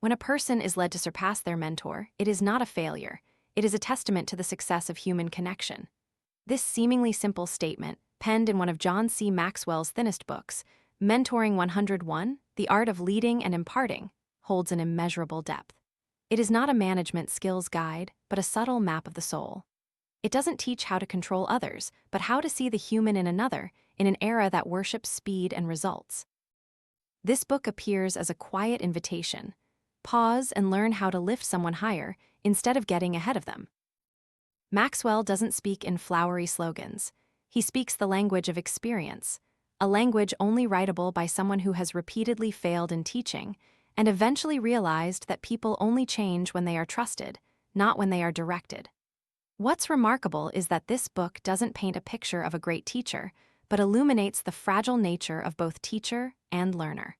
When a person is led to surpass their mentor, it is not a failure. It is a testament to the success of human connection. This seemingly simple statement, penned in one of John C. Maxwell's thinnest books, Mentoring 101, The Art of Leading and Imparting, holds an immeasurable depth. It is not a management skills guide, but a subtle map of the soul. It doesn't teach how to control others, but how to see the human in another, in an era that worships speed and results. This book appears as a quiet invitation. Pause and learn how to lift someone higher instead of getting ahead of them. Maxwell doesn't speak in flowery slogans. He speaks the language of experience, a language only writable by someone who has repeatedly failed in teaching and eventually realized that people only change when they are trusted, not when they are directed. What's remarkable is that this book doesn't paint a picture of a great teacher, but illuminates the fragile nature of both teacher and learner.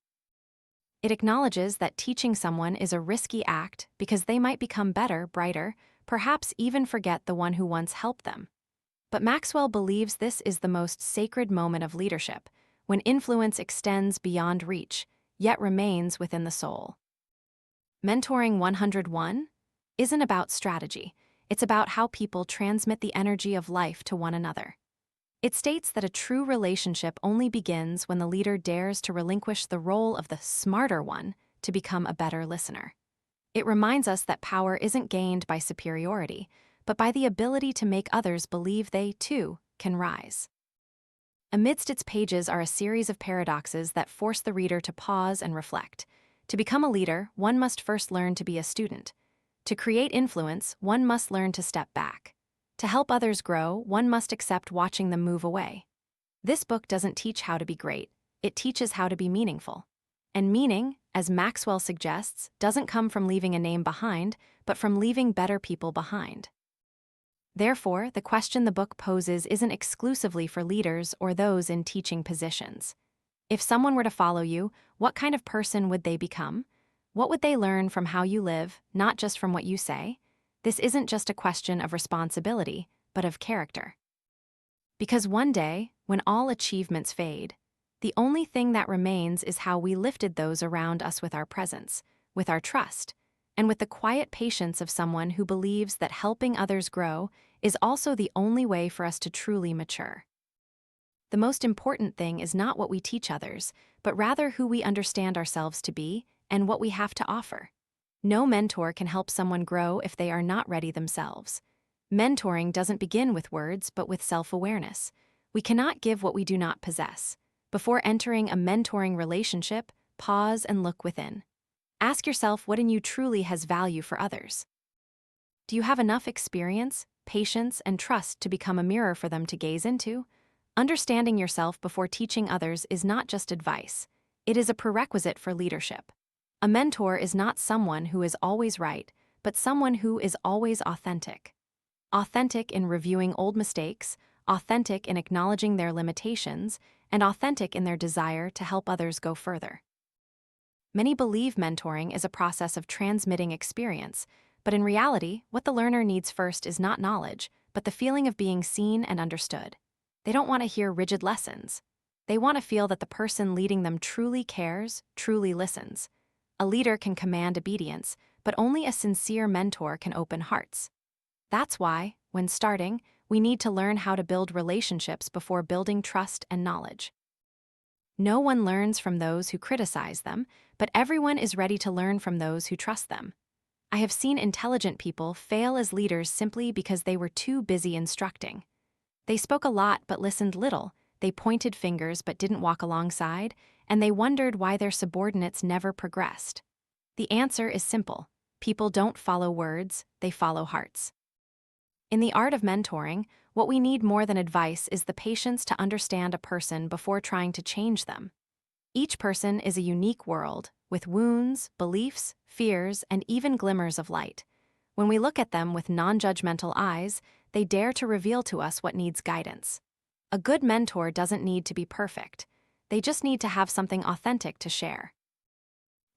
It acknowledges that teaching someone is a risky act because they might become better, brighter, perhaps even forget the one who once helped them. But Maxwell believes this is the most sacred moment of leadership, when influence extends beyond reach, yet remains within the soul. Mentoring 101 isn't about strategy. It's about how people transmit the energy of life to one another. It states that a true relationship only begins when the leader dares to relinquish the role of the smarter one to become a better listener. It reminds us that power isn't gained by superiority, but by the ability to make others believe they, too, can rise. Amidst its pages are a series of paradoxes that force the reader to pause and reflect. To become a leader, one must first learn to be a student. To create influence, one must learn to step back. To help others grow, one must accept watching them move away. This book doesn't teach how to be great, it teaches how to be meaningful. And meaning, as Maxwell suggests, doesn't come from leaving a name behind, but from leaving better people behind. Therefore, the question the book poses isn't exclusively for leaders or those in teaching positions. If someone were to follow you, what kind of person would they become? What would they learn from how you live, not just from what you say? This isn't just a question of responsibility, but of character. Because one day, when all achievements fade, the only thing that remains is how we lifted those around us with our presence, with our trust, and with the quiet patience of someone who believes that helping others grow is also the only way for us to truly mature. The most important thing is not what we teach others, but rather who we understand ourselves to be and what we have to offer. No mentor can help someone grow if they are not ready themselves. Mentoring doesn't begin with words, but with self-awareness. We cannot give what we do not possess. Before entering a mentoring relationship, pause and look within. Ask yourself what in you truly has value for others. Do you have enough experience, patience, and trust to become a mirror for them to gaze into? Understanding yourself before teaching others is not just advice. It is a prerequisite for leadership. A mentor is not someone who is always right, but someone who is always authentic. Authentic in reviewing old mistakes, authentic in acknowledging their limitations, and authentic in their desire to help others go further. Many believe mentoring is a process of transmitting experience, but in reality, what the learner needs first is not knowledge, but the feeling of being seen and understood. They don't want to hear rigid lessons. They want to feel that the person leading them truly cares, truly listens. A leader can command obedience, but only a sincere mentor can open hearts. That's why, when starting, we need to learn how to build relationships before building trust and knowledge. No one learns from those who criticize them, but everyone is ready to learn from those who trust them. I have seen intelligent people fail as leaders simply because they were too busy instructing. They spoke a lot but listened little, they pointed fingers but didn't walk alongside, and they wondered why their subordinates never progressed. The answer is simple. People don't follow words, they follow hearts. In the art of mentoring, what we need more than advice is the patience to understand a person before trying to change them. Each person is a unique world, with wounds, beliefs, fears, and even glimmers of light. When we look at them with non-judgmental eyes, they dare to reveal to us what needs guidance. A good mentor doesn't need to be perfect. They just need to have something authentic to share.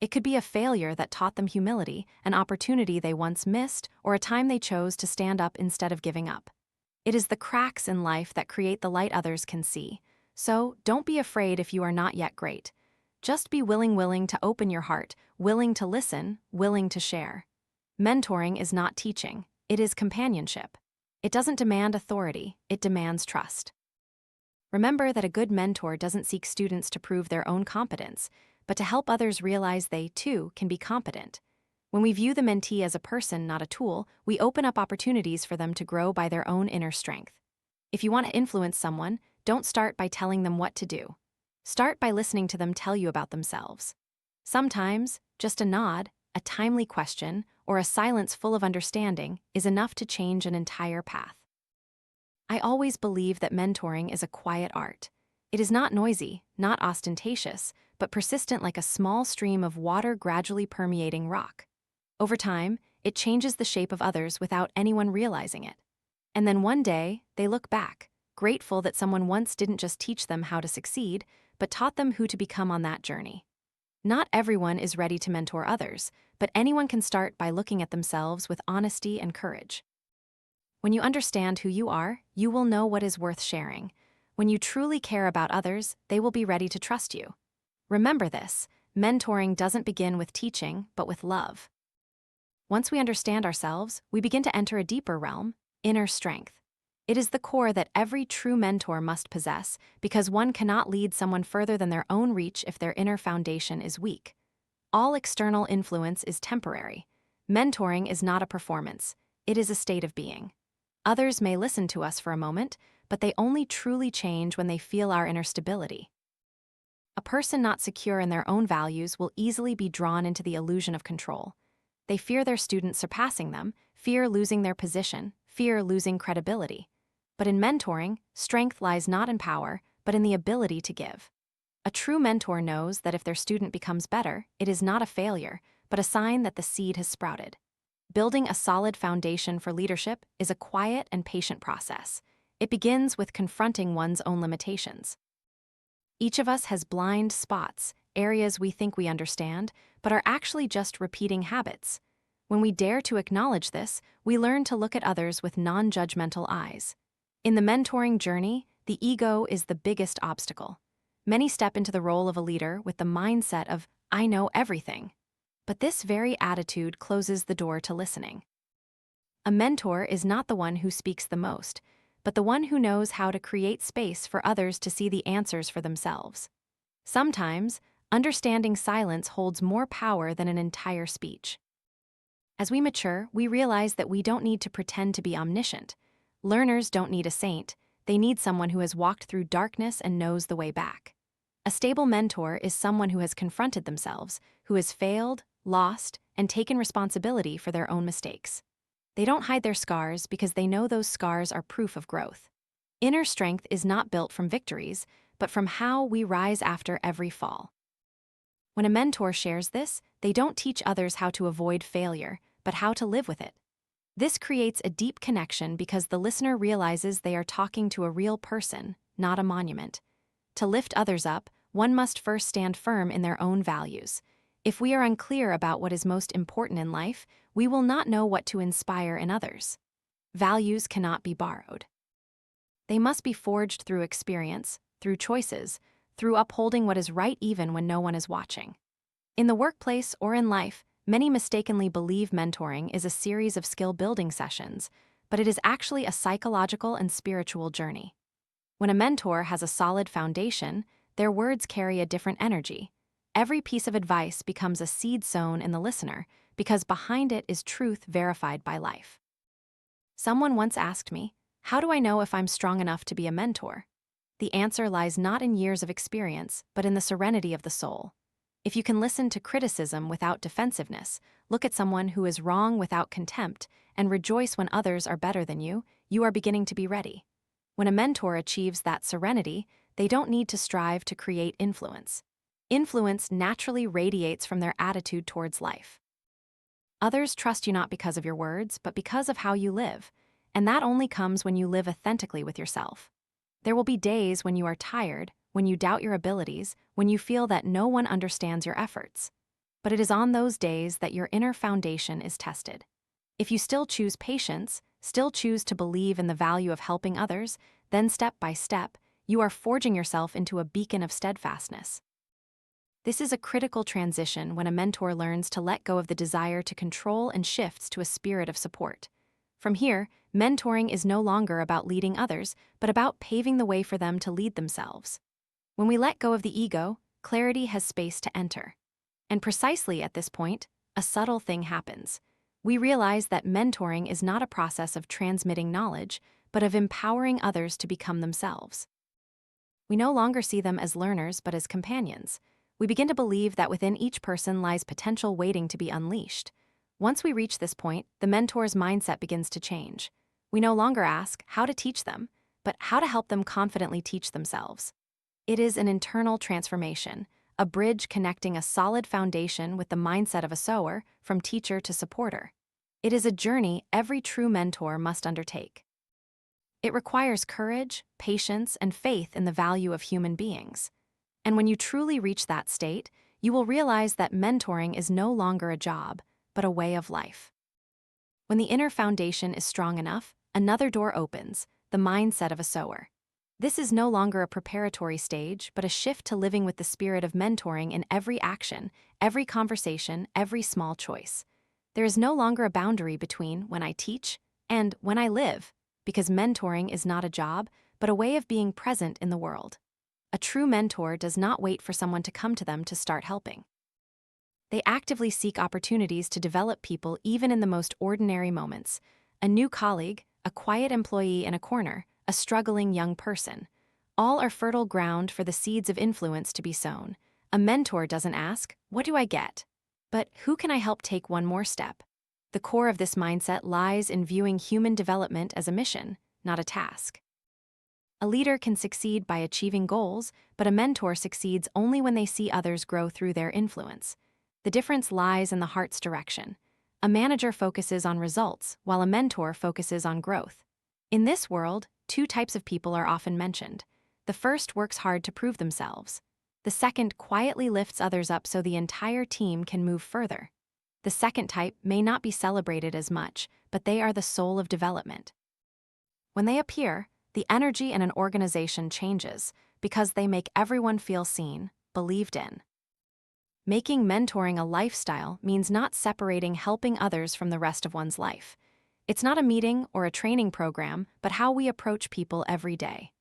It could be a failure that taught them humility, an opportunity they once missed, or a time they chose to stand up instead of giving up. It is the cracks in life that create the light others can see. So, don't be afraid if you are not yet great. Just be willing to open your heart, willing to listen, willing to share. Mentoring is not teaching, it is companionship. It doesn't demand authority, it demands trust. Remember that a good mentor doesn't seek students to prove their own competence, but to help others realize they, too, can be competent. When we view the mentee as a person, not a tool, we open up opportunities for them to grow by their own inner strength. If you want to influence someone, don't start by telling them what to do. Start by listening to them tell you about themselves. Sometimes, just a nod, a timely question, or a silence full of understanding is enough to change an entire path. I always believe that mentoring is a quiet art. It is not noisy, not ostentatious, but persistent like a small stream of water gradually permeating rock. Over time, it changes the shape of others without anyone realizing it. And then one day, they look back, grateful that someone once didn't just teach them how to succeed, but taught them who to become on that journey. Not everyone is ready to mentor others, but anyone can start by looking at themselves with honesty and courage. When you understand who you are, you will know what is worth sharing. When you truly care about others, they will be ready to trust you. Remember this, mentoring doesn't begin with teaching, but with love. Once we understand ourselves, we begin to enter a deeper realm, inner strength. It is the core that every true mentor must possess, because one cannot lead someone further than their own reach if their inner foundation is weak. All external influence is temporary. Mentoring is not a performance, it is a state of being. Others may listen to us for a moment, but they only truly change when they feel our inner stability. A person not secure in their own values will easily be drawn into the illusion of control. They fear their students surpassing them, fear losing their position, fear losing credibility. But in mentoring, strength lies not in power, but in the ability to give. A true mentor knows that if their student becomes better, it is not a failure, but a sign that the seed has sprouted. Building a solid foundation for leadership is a quiet and patient process. It begins with confronting one's own limitations. Each of us has blind spots, areas we think we understand, but are actually just repeating habits. When we dare to acknowledge this, we learn to look at others with non-judgmental eyes. In the mentoring journey, the ego is the biggest obstacle. Many step into the role of a leader with the mindset of, "I know everything." But this very attitude closes the door to listening. A mentor is not the one who speaks the most, but the one who knows how to create space for others to see the answers for themselves. Sometimes, understanding silence holds more power than an entire speech. As we mature, we realize that we don't need to pretend to be omniscient. Learners don't need a saint, they need someone who has walked through darkness and knows the way back. A stable mentor is someone who has confronted themselves, who has failed, lost, and taken responsibility for their own mistakes. They don't hide their scars because they know those scars are proof of growth. Inner strength is not built from victories, but from how we rise after every fall. When a mentor shares this, they don't teach others how to avoid failure, but how to live with it. This creates a deep connection because the listener realizes they are talking to a real person, not a monument. To lift others up, one must first stand firm in their own values. If we are unclear about what is most important in life, we will not know what to inspire in others. Values cannot be borrowed. They must be forged through experience, through choices, through upholding what is right even when no one is watching. In the workplace or in life, many mistakenly believe mentoring is a series of skill-building sessions, but it is actually a psychological and spiritual journey. When a mentor has a solid foundation, their words carry a different energy. Every piece of advice becomes a seed sown in the listener, because behind it is truth verified by life. Someone once asked me, "How do I know if I'm strong enough to be a mentor?" The answer lies not in years of experience, but in the serenity of the soul. If you can listen to criticism without defensiveness, look at someone who is wrong without contempt, and rejoice when others are better than you, you are beginning to be ready. When a mentor achieves that serenity, they don't need to strive to create influence. Influence naturally radiates from their attitude towards life. Others trust you not because of your words, but because of how you live, and that only comes when you live authentically with yourself. There will be days when you are tired, when you doubt your abilities, when you feel that no one understands your efforts. But it is on those days that your inner foundation is tested. If you still choose patience, still choose to believe in the value of helping others, then step by step, you are forging yourself into a beacon of steadfastness. This is a critical transition when a mentor learns to let go of the desire to control and shifts to a spirit of support. From here, mentoring is no longer about leading others, but about paving the way for them to lead themselves. When we let go of the ego, clarity has space to enter. And precisely at this point, a subtle thing happens. We realize that mentoring is not a process of transmitting knowledge, but of empowering others to become themselves. We no longer see them as learners, but as companions. We begin to believe that within each person lies potential waiting to be unleashed. Once we reach this point, the mentor's mindset begins to change. We no longer ask how to teach them, but how to help them confidently teach themselves. It is an internal transformation, a bridge connecting a solid foundation with the mindset of a sower, from teacher to supporter. It is a journey every true mentor must undertake. It requires courage, patience, and faith in the value of human beings. And when you truly reach that state, you will realize that mentoring is no longer a job, but a way of life. When the inner foundation is strong enough, another door opens, the mindset of a sower. This is no longer a preparatory stage, but a shift to living with the spirit of mentoring in every action, every conversation, every small choice. There is no longer a boundary between when I teach and when I live, because mentoring is not a job, but a way of being present in the world. A true mentor does not wait for someone to come to them to start helping. They actively seek opportunities to develop people even in the most ordinary moments. A new colleague, a quiet employee in a corner, a struggling young person. All are fertile ground for the seeds of influence to be sown. A mentor doesn't ask, "What do I get?" but "Who can I help take one more step?" The core of this mindset lies in viewing human development as a mission, not a task. A leader can succeed by achieving goals, but a mentor succeeds only when they see others grow through their influence. The difference lies in the heart's direction. A manager focuses on results, while a mentor focuses on growth. In this world, two types of people are often mentioned. The first works hard to prove themselves. The second quietly lifts others up so the entire team can move further. The second type may not be celebrated as much, but they are the soul of development. When they appear, the energy in an organization changes because they make everyone feel seen, believed in. Making mentoring a lifestyle means not separating helping others from the rest of one's life. It's not a meeting or a training program, but how we approach people every day.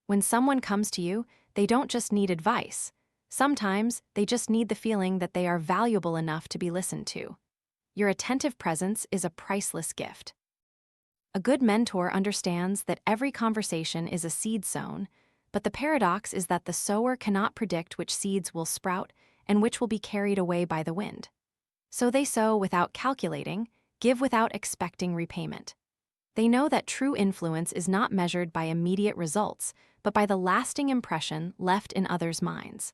When someone comes to you, they don't just need advice. Sometimes they just need the feeling that they are valuable enough to be listened to. Your attentive presence is a priceless gift. A good mentor understands that every conversation is a seed sown, but the paradox is that the sower cannot predict which seeds will sprout and which will be carried away by the wind. So they sow without calculating, give without expecting repayment. They know that true influence is not measured by immediate results, but by the lasting impression left in others' minds.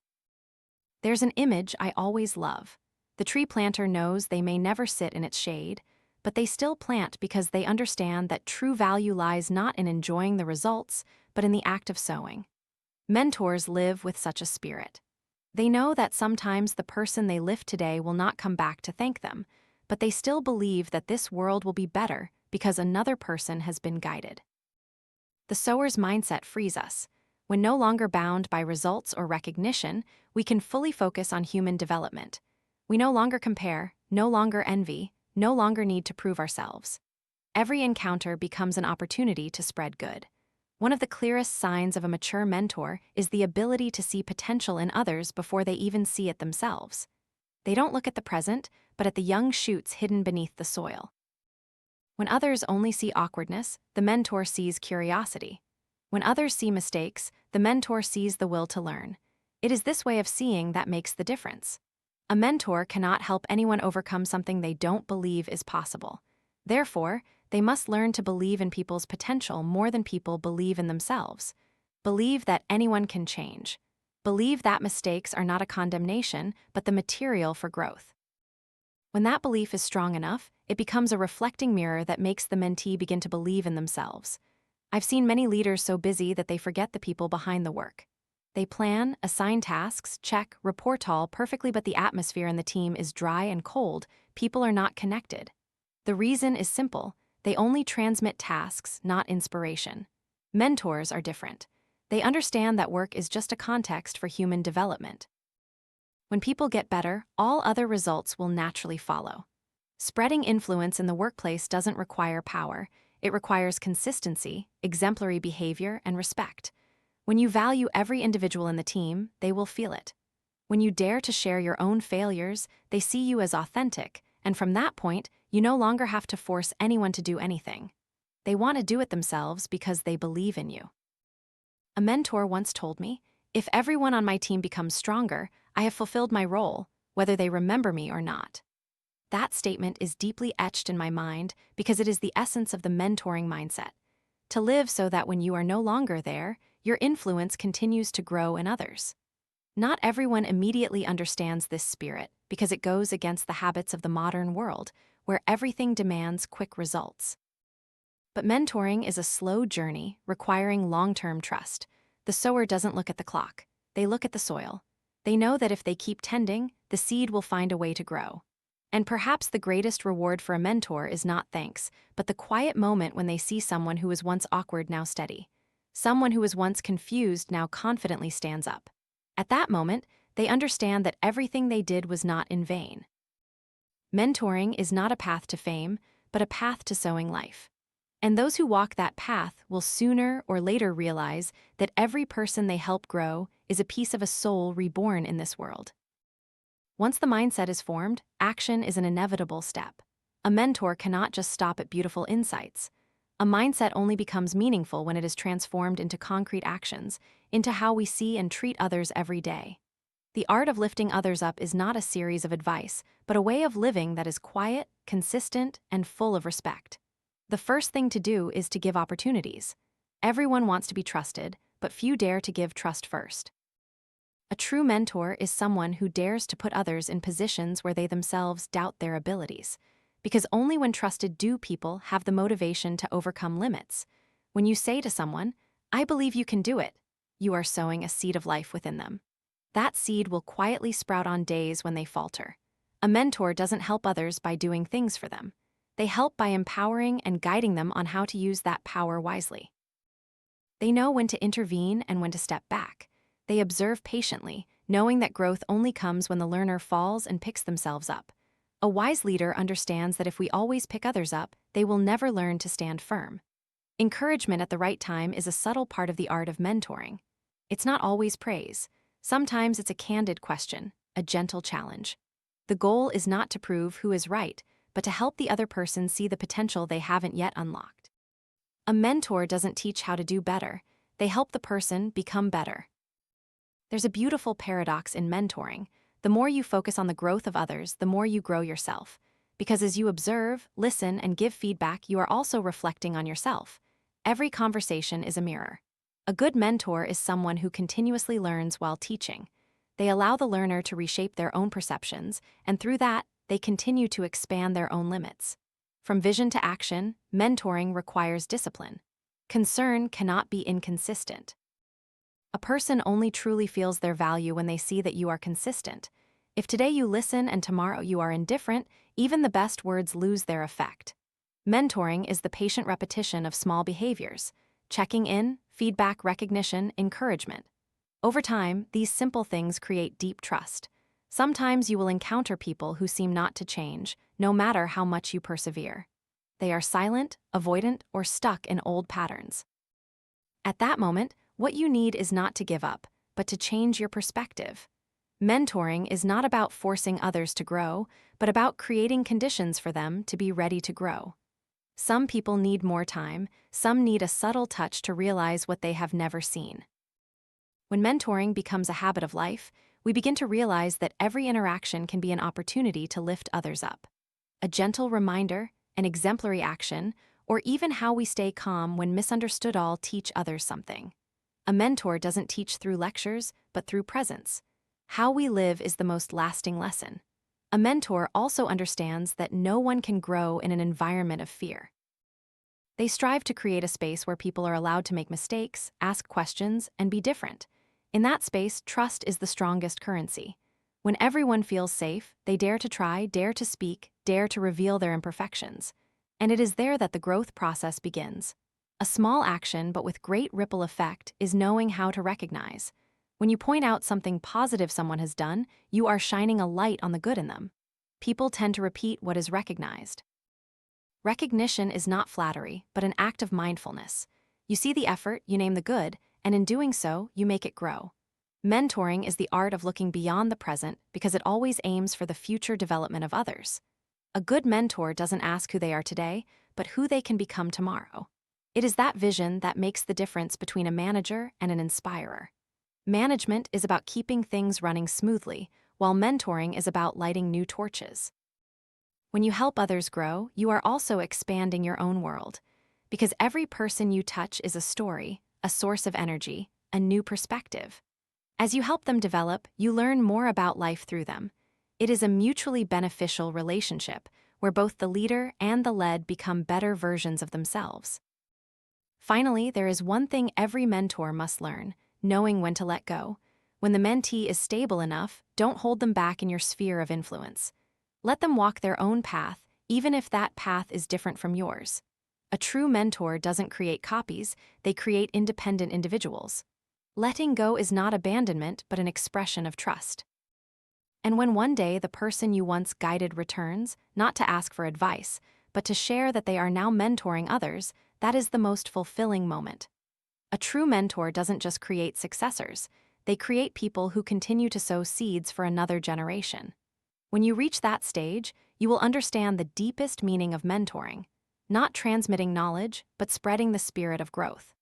There's an image I always love. The tree planter knows they may never sit in its shade, but they still plant because they understand that true value lies not in enjoying the results, but in the act of sowing. Mentors live with such a spirit. They know that sometimes the person they lift today will not come back to thank them, but they still believe that this world will be better because another person has been guided. The sower's mindset frees us. When no longer bound by results or recognition, we can fully focus on human development. We no longer compare, no longer envy, no longer need to prove ourselves. Every encounter becomes an opportunity to spread good. One of the clearest signs of a mature mentor is the ability to see potential in others before they even see it themselves. They don't look at the present, but at the young shoots hidden beneath the soil. When others only see awkwardness, the mentor sees curiosity. When others see mistakes, the mentor sees the will to learn. It is this way of seeing that makes the difference. A mentor cannot help anyone overcome something they don't believe is possible. Therefore, they must learn to believe in people's potential more than people believe in themselves. Believe that anyone can change. Believe that mistakes are not a condemnation, but the material for growth. When that belief is strong enough, it becomes a reflecting mirror that makes the mentee begin to believe in themselves. I've seen many leaders so busy that they forget the people behind the work. They plan, assign tasks, check, report all perfectly, but the atmosphere in the team is dry and cold. People are not connected. The reason is simple. They only transmit tasks, not inspiration. Mentors are different. They understand that work is just a context for human development. When people get better, all other results will naturally follow. Spreading influence in the workplace doesn't require power. It requires consistency, exemplary behavior, and respect. When you value every individual in the team, they will feel it. When you dare to share your own failures, they see you as authentic, and from that point, you no longer have to force anyone to do anything. They want to do it themselves because they believe in you. A mentor once told me, "If everyone on my team becomes stronger, I have fulfilled my role, whether they remember me or not." That statement is deeply etched in my mind because it is the essence of the mentoring mindset. To live so that when you are no longer there, your influence continues to grow in others. Not everyone immediately understands this spirit because it goes against the habits of the modern world, where everything demands quick results. But mentoring is a slow journey requiring long-term trust. The sower doesn't look at the clock. They look at the soil. They know that if they keep tending, the seed will find a way to grow. And perhaps the greatest reward for a mentor is not thanks, but the quiet moment when they see someone who was once awkward now steady. Someone who was once confused now confidently stands up. At that moment, they understand that everything they did was not in vain. Mentoring is not a path to fame, but a path to sowing life. And those who walk that path will sooner or later realize that every person they help grow is a piece of a soul reborn in this world. Once the mindset is formed, action is an inevitable step. A mentor cannot just stop at beautiful insights. A mindset only becomes meaningful when it is transformed into concrete actions, into how we see and treat others every day. The art of lifting others up is not a series of advice, but a way of living that is quiet, consistent, and full of respect. The first thing to do is to give opportunities. Everyone wants to be trusted, but few dare to give trust first. A true mentor is someone who dares to put others in positions where they themselves doubt their abilities. Because only when trusted do people have the motivation to overcome limits. When you say to someone, "I believe you can do it," you are sowing a seed of life within them. That seed will quietly sprout on days when they falter. A mentor doesn't help others by doing things for them. They help by empowering and guiding them on how to use that power wisely. They know when to intervene and when to step back. They observe patiently, knowing that growth only comes when the learner falls and picks themselves up. A wise leader understands that if we always pick others up, they will never learn to stand firm. Encouragement at the right time is a subtle part of the art of mentoring. It's not always praise. Sometimes it's a candid question, a gentle challenge. The goal is not to prove who is right, but to help the other person see the potential they haven't yet unlocked. A mentor doesn't teach how to do better. They help the person become better. There's a beautiful paradox in mentoring. The more you focus on the growth of others, the more you grow yourself. Because as you observe, listen, and give feedback, you are also reflecting on yourself. Every conversation is a mirror. A good mentor is someone who continuously learns while teaching. They allow the learner to reshape their own perceptions, and through that, they continue to expand their own limits. From vision to action, mentoring requires discipline. Concern cannot be inconsistent. A person only truly feels their value when they see that you are consistent. If today you listen and tomorrow you are indifferent, even the best words lose their effect. Mentoring is the patient repetition of small behaviors: checking in, feedback, recognition, encouragement. Over time, these simple things create deep trust. Sometimes you will encounter people who seem not to change, no matter how much you persevere. They are silent, avoidant, or stuck in old patterns. At that moment, what you need is not to give up, but to change your perspective. Mentoring is not about forcing others to grow, but about creating conditions for them to be ready to grow. Some people need more time, some need a subtle touch to realize what they have never seen. When mentoring becomes a habit of life, we begin to realize that every interaction can be an opportunity to lift others up. A gentle reminder, an exemplary action, or even how we stay calm when misunderstood all teach others something. A mentor doesn't teach through lectures, but through presence. How we live is the most lasting lesson. A mentor also understands that no one can grow in an environment of fear. They strive to create a space where people are allowed to make mistakes, ask questions, and be different. In that space, trust is the strongest currency. When everyone feels safe, they dare to try, dare to speak, dare to reveal their imperfections. And it is there that the growth process begins. A small action, but with great ripple effect, is knowing how to recognize. When you point out something positive someone has done, you are shining a light on the good in them. People tend to repeat what is recognized. Recognition is not flattery, but an act of mindfulness. You see the effort, you name the good, and in doing so, you make it grow. Mentoring is the art of looking beyond the present because it always aims for the future development of others. A good mentor doesn't ask who they are today, but who they can become tomorrow. It is that vision that makes the difference between a manager and an inspirer. Management is about keeping things running smoothly, while mentoring is about lighting new torches. When you help others grow, you are also expanding your own world. Because every person you touch is a story, a source of energy, a new perspective. As you help them develop, you learn more about life through them. It is a mutually beneficial relationship where both the leader and the led become better versions of themselves. Finally, there is one thing every mentor must learn: knowing when to let go. When the mentee is stable enough, don't hold them back in your sphere of influence. Let them walk their own path, even if that path is different from yours. A true mentor doesn't create copies, they create independent individuals. Letting go is not abandonment, but an expression of trust. And when one day the person you once guided returns, not to ask for advice, but to share that they are now mentoring others, that is the most fulfilling moment. A true mentor doesn't just create successors, they create people who continue to sow seeds for another generation. When you reach that stage, you will understand the deepest meaning of mentoring, not transmitting knowledge, but spreading the spirit of growth.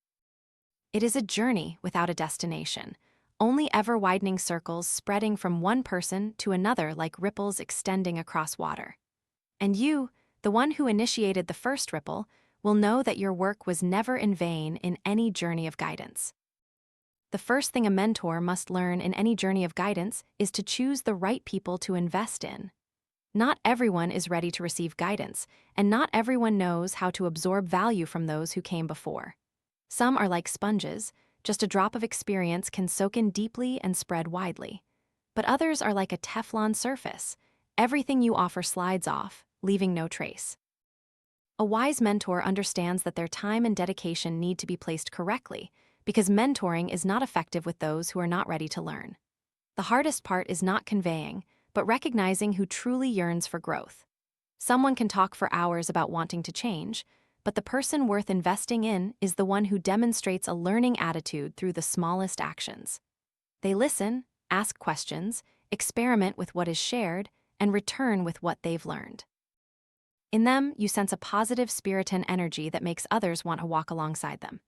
It is a journey without a destination, only ever-widening circles spreading from one person to another like ripples extending across water. And you, the one who initiated the first ripple, will know that your work was never in vain in any journey of guidance. The first thing a mentor must learn in any journey of guidance is to choose the right people to invest in. Not everyone is ready to receive guidance, and not everyone knows how to absorb value from those who came before. Some are like sponges, just a drop of experience can soak in deeply and spread widely. But others are like a Teflon surface. Everything you offer slides off, leaving no trace. A wise mentor understands that their time and dedication need to be placed correctly, because mentoring is not effective with those who are not ready to learn. The hardest part is not conveying, but recognizing who truly yearns for growth. Someone can talk for hours about wanting to change, but the person worth investing in is the one who demonstrates a learning attitude through the smallest actions. They listen, ask questions, experiment with what is shared, and return with what they've learned. In them, you sense a positive spirit and energy that makes others want to walk alongside them.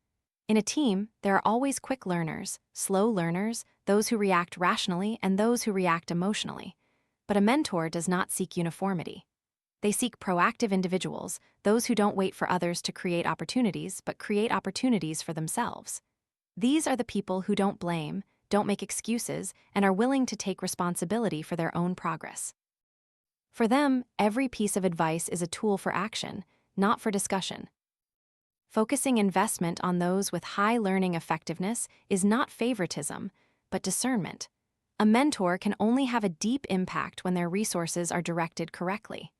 In a team, there are always quick learners, slow learners, those who react rationally, and those who react emotionally. But a mentor does not seek uniformity. They seek proactive individuals, those who don't wait for others to create opportunities, but create opportunities for themselves. These are the people who don't blame, don't make excuses, and are willing to take responsibility for their own progress. For them, every piece of advice is a tool for action, not for discussion. Focusing investment on those with high learning effectiveness is not favoritism, but discernment. A mentor can only have a deep impact when their resources are directed correctly.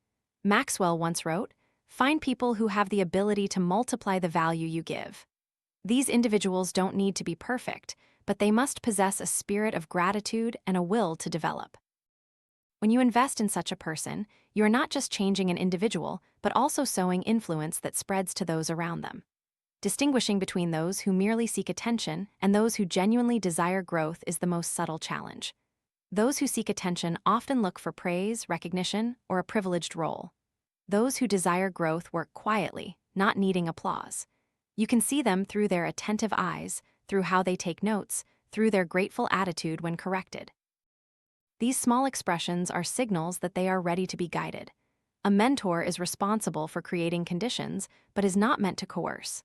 Maxwell once wrote, "Find people who have the ability to multiply the value you give." These individuals don't need to be perfect, but they must possess a spirit of gratitude and a will to develop. When you invest in such a person, you are not just changing an individual, but also sowing influence that spreads to those around them. Distinguishing between those who merely seek attention and those who genuinely desire growth is the most subtle challenge. Those who seek attention often look for praise, recognition, or a privileged role. Those who desire growth work quietly, not needing applause. You can see them through their attentive eyes, through how they take notes, through their grateful attitude when corrected. These small expressions are signals that they are ready to be guided. A mentor is responsible for creating conditions, but is not meant to coerce.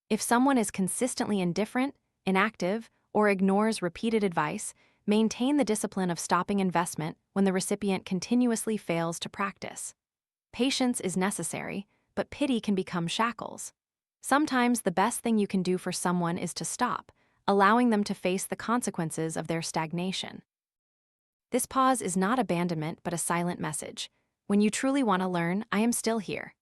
If someone is consistently indifferent, inactive, or ignores repeated advice, maintain the discipline of stopping investment when the recipient continuously fails to practice. Patience is necessary, but pity can become shackles. Sometimes the best thing you can do for someone is to stop, allowing them to face the consequences of their stagnation. This pause is not abandonment, but a silent message. When you truly want to learn, I am still here.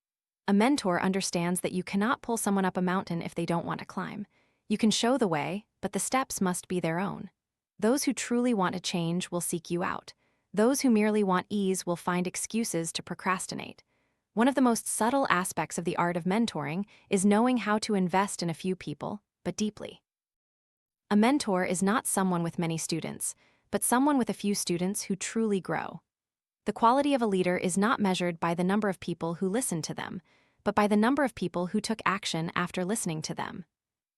A mentor understands that you cannot pull someone up a mountain if they don't want to climb. You can show the way, but the steps must be their own. Those who truly want to change will seek you out. Those who merely want ease will find excuses to procrastinate. One of the most subtle aspects of the art of mentoring is knowing how to invest in a few people, but deeply. A mentor is not someone with many students, but someone with a few students who truly grow. The quality of a leader is not measured by the number of people who listen to them, but by the number of people who took action after listening to them.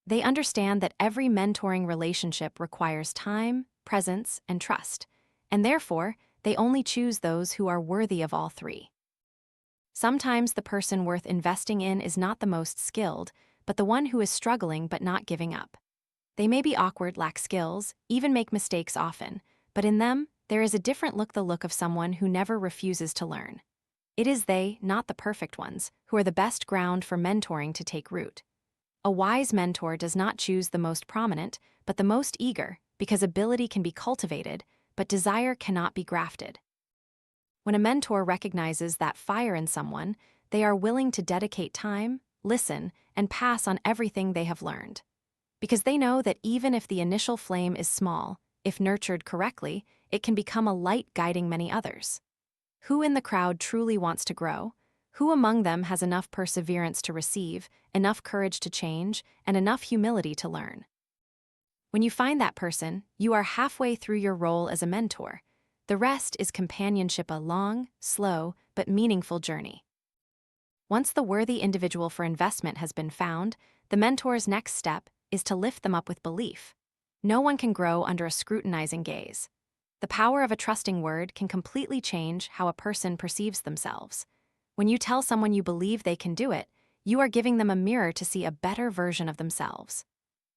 They understand that every mentoring relationship requires time, presence, and trust, and therefore, they only choose those who are worthy of all three. Sometimes the person worth investing in is not the most skilled, but the one who is struggling but not giving up. They may be awkward, lack skills, even make mistakes often, but in them, there is a different look, the look of someone who never refuses to learn. It is they, not the perfect ones, who are the best ground for mentoring to take root. A wise mentor does not choose the most prominent, but the most eager, because ability can be cultivated, but desire cannot be grafted. When a mentor recognizes that fire in someone, they are willing to dedicate time, listen, and pass on everything they have learned. Because they know that even if the initial flame is small, if nurtured correctly, it can become a light guiding many others. Who in the crowd truly wants to grow? Who among them has enough perseverance to receive, enough courage to change, and enough humility to learn? When you find that person, you are halfway through your role as a mentor. The rest is companionship, a long, slow, but meaningful journey. Once the worthy individual for investment has been found, the mentor's next step is to lift them up with belief. No one can grow under a scrutinizing gaze. The power of a trusting word can completely change how a person perceives themselves. When you tell someone you believe they can do it, you are giving them a mirror to see a better version of themselves.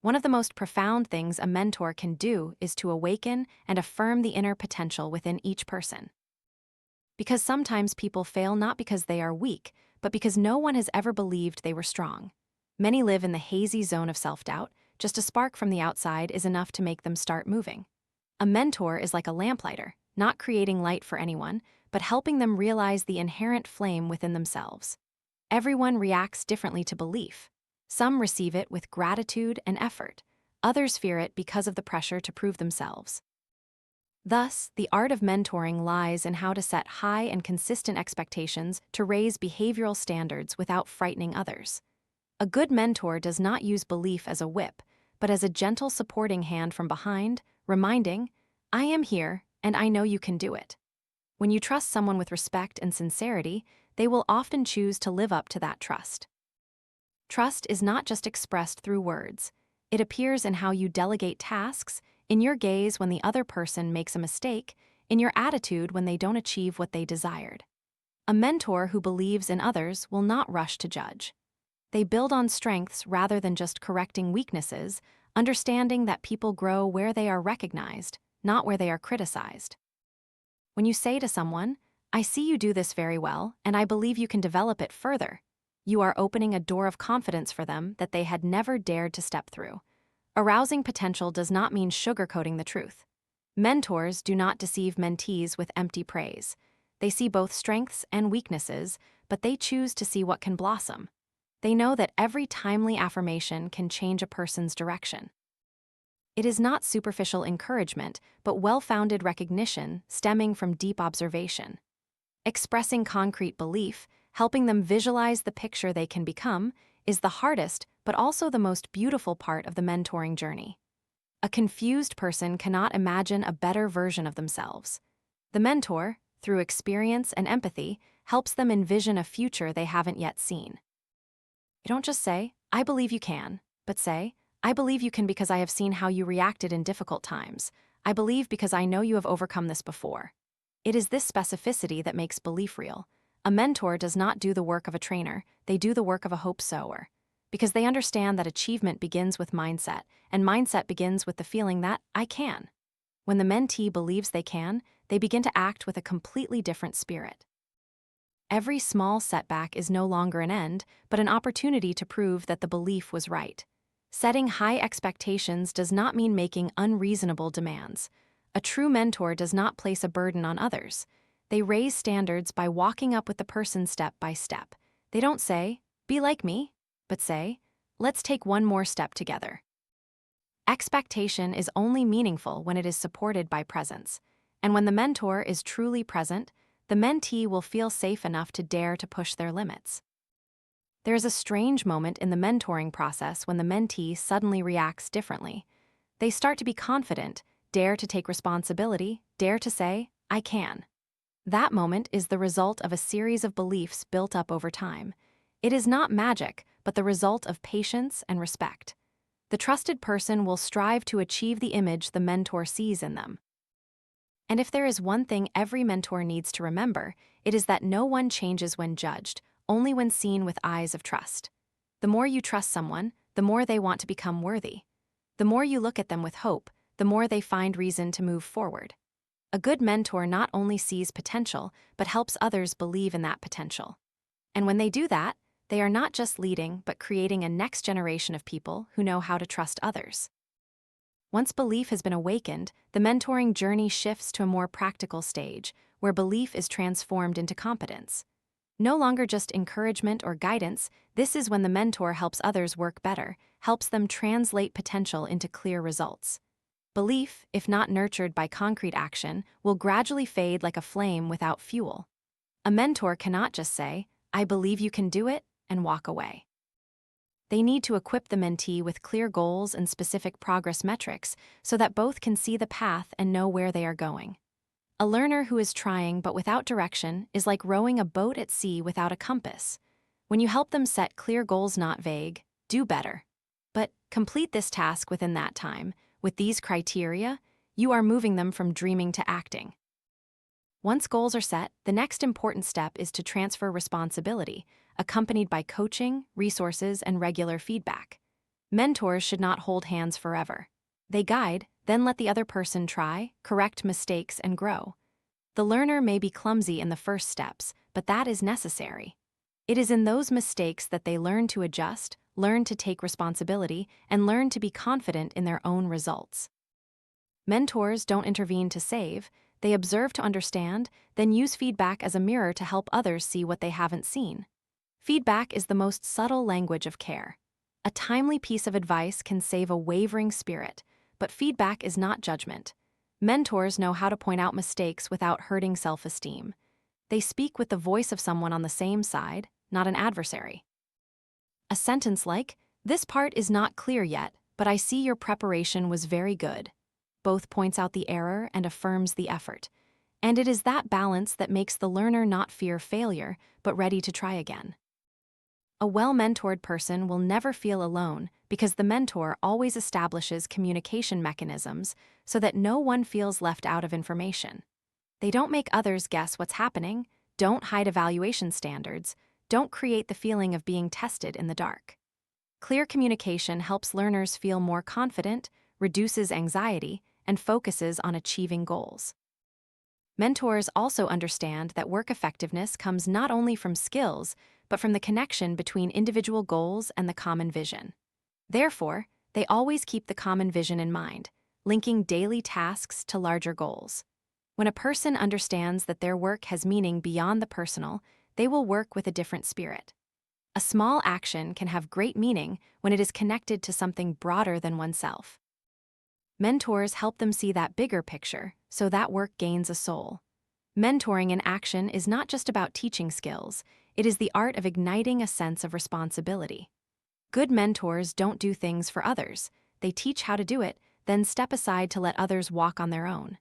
One of the most profound things a mentor can do is to awaken and affirm the inner potential within each person. Because sometimes people fail not because they are weak, but because no one has ever believed they were strong. Many live in the hazy zone of self-doubt. Just a spark from the outside is enough to make them start moving. A mentor is like a lamplighter, not creating light for anyone, but helping them realize the inherent flame within themselves. Everyone reacts differently to belief. Some receive it with gratitude and effort. Others fear it because of the pressure to prove themselves. Thus, the art of mentoring lies in how to set high and consistent expectations to raise behavioral standards without frightening others. A good mentor does not use belief as a whip, but as a gentle supporting hand from behind, reminding, "I am here, and I know you can do it." When you trust someone with respect and sincerity, they will often choose to live up to that trust. Trust is not just expressed through words. It appears in how you delegate tasks, in your gaze when the other person makes a mistake, in your attitude when they don't achieve what they desired. A mentor who believes in others will not rush to judge. They build on strengths rather than just correcting weaknesses, understanding that people grow where they are recognized, not where they are criticized. When you say to someone, "I see you do this very well, and I believe you can develop it further," you are opening a door of confidence for them that they had never dared to step through. Arousing potential does not mean sugarcoating the truth. Mentors do not deceive mentees with empty praise. They see both strengths and weaknesses, but they choose to see what can blossom. They know that every timely affirmation can change a person's direction. It is not superficial encouragement, but well-founded recognition stemming from deep observation. Expressing concrete belief, helping them visualize the picture they can become, is the hardest but also the most beautiful part of the mentoring journey. A confused person cannot imagine a better version of themselves. The mentor, through experience and empathy, helps them envision a future they haven't yet seen. You don't just say, "I believe you can," but say, "I believe you can because I have seen how you reacted in difficult times. I believe because I know you have overcome this before." It is this specificity that makes belief real. A mentor does not do the work of a trainer, they do the work of a hope sower. Because they understand that achievement begins with mindset, and mindset begins with the feeling that, "I can." When the mentee believes they can, they begin to act with a completely different spirit. Every small setback is no longer an end, but an opportunity to prove that the belief was right. Setting high expectations does not mean making unreasonable demands. A true mentor does not place a burden on others. They raise standards by walking up with the person step by step. They don't say, "Be like me," but say, "Let's take one more step together." Expectation is only meaningful when it is supported by presence. And when the mentor is truly present, the mentee will feel safe enough to dare to push their limits. There is a strange moment in the mentoring process when the mentee suddenly reacts differently. They start to be confident, dare to take responsibility, dare to say, "I can." That moment is the result of a series of beliefs built up over time. It is not magic, but the result of patience and respect. The trusted person will strive to achieve the image the mentor sees in them. And if there is one thing every mentor needs to remember, it is that no one changes when judged, only when seen with eyes of trust. The more you trust someone, the more they want to become worthy. The more you look at them with hope, the more they find reason to move forward. A good mentor not only sees potential, but helps others believe in that potential. And when they do that, they are not just leading, but creating a next generation of people who know how to trust others. Once belief has been awakened, the mentoring journey shifts to a more practical stage, where belief is transformed into competence. No longer just encouragement or guidance, this is when the mentor helps others work better, helps them translate potential into clear results. Belief, if not nurtured by concrete action, will gradually fade like a flame without fuel. A mentor cannot just say, "I believe you can do it," and walk away. They need to equip the mentee with clear goals and specific progress metrics so that both can see the path and know where they are going. A learner who is trying but without direction is like rowing a boat at sea without a compass. When you help them set clear goals, not vague, "Do better, but complete this task within that time," with these criteria, you are moving them from dreaming to acting. Once goals are set, the next important step is to transfer responsibility, accompanied by coaching, resources, and regular feedback. Mentors should not hold hands forever. They guide, then let the other person try, correct mistakes, and grow. The learner may be clumsy in the first steps, but that is necessary. It is in those mistakes that they learn to adjust, learn to take responsibility, and learn to be confident in their own results. Mentors don't intervene to save, they observe to understand, then use feedback as a mirror to help others see what they haven't seen. Feedback is the most subtle language of care. A timely piece of advice can save a wavering spirit, but feedback is not judgment. Mentors know how to point out mistakes without hurting self-esteem. They speak with the voice of someone on the same side, not an adversary. A sentence like, "This part is not clear yet, but I see your preparation was very good," both points out the error and affirms the effort. And it is that balance that makes the learner not fear failure, but ready to try again. A well-mentored person will never feel alone because the mentor always establishes communication mechanisms so that no one feels left out of information. They don't make others guess what's happening, don't hide evaluation standards, don't create the feeling of being tested in the dark. Clear communication helps learners feel more confident, reduces anxiety, and focuses on achieving goals. Mentors also understand that work effectiveness comes not only from skills, but from the connection between individual goals and the common vision. Therefore, they always keep the common vision in mind, linking daily tasks to larger goals. When a person understands that their work has meaning beyond the personal, they will work with a different spirit. A small action can have great meaning when it is connected to something broader than oneself. Mentors help them see that bigger picture, so that work gains a soul. Mentoring in action is not just about teaching skills, it is the art of igniting a sense of responsibility. Good mentors don't do things for others, they teach how to do it, then step aside to let others walk on their own.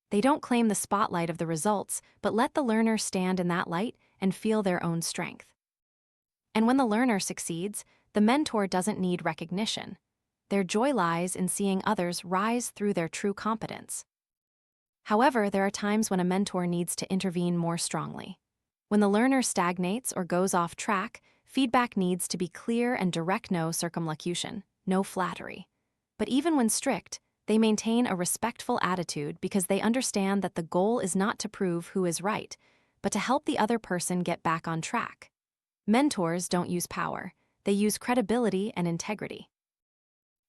They don't claim the spotlight of the results, but let the learner stand in that light and feel their own strength. And when the learner succeeds, the mentor doesn't need recognition. Their joy lies in seeing others rise through their true competence. However, there are times when a mentor needs to intervene more strongly. When the learner stagnates or goes off track, feedback needs to be clear and direct, no circumlocution, no flattery. But even when strict, they maintain a respectful attitude because they understand that the goal is not to prove who is right, but to help the other person get back on track. Mentors don't use power, they use credibility and integrity.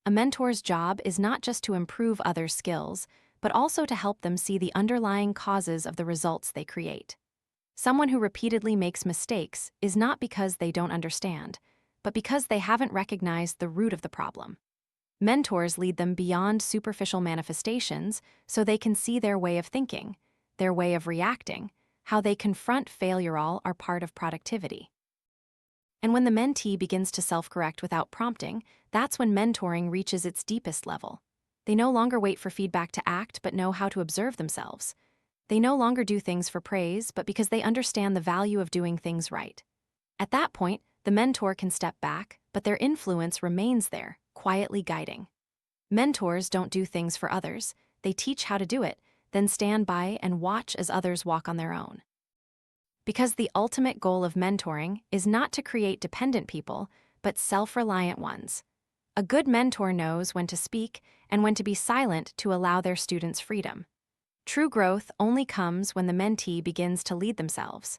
A mentor's job is not just to improve others' skills, but also to help them see the underlying causes of the results they create. Someone who repeatedly makes mistakes is not because they don't understand, but because they haven't recognized the root of the problem. Mentors lead them beyond superficial manifestations so they can see their way of thinking, their way of reacting, how they confront failure. All are part of productivity. And when the mentee begins to self-correct without prompting, that's when mentoring reaches its deepest level. They no longer wait for feedback to act, but know how to observe themselves. They no longer do things for praise, but because they understand the value of doing things right. At that point, the mentor can step back, but their influence remains there, quietly guiding. Mentors don't do things for others, they teach how to do it, then stand by and watch as others walk on their own. Because the ultimate goal of mentoring is not to create dependent people, but self-reliant ones. A good mentor knows when to speak and when to be silent to allow their students freedom. True growth only comes when the mentee begins to lead themselves.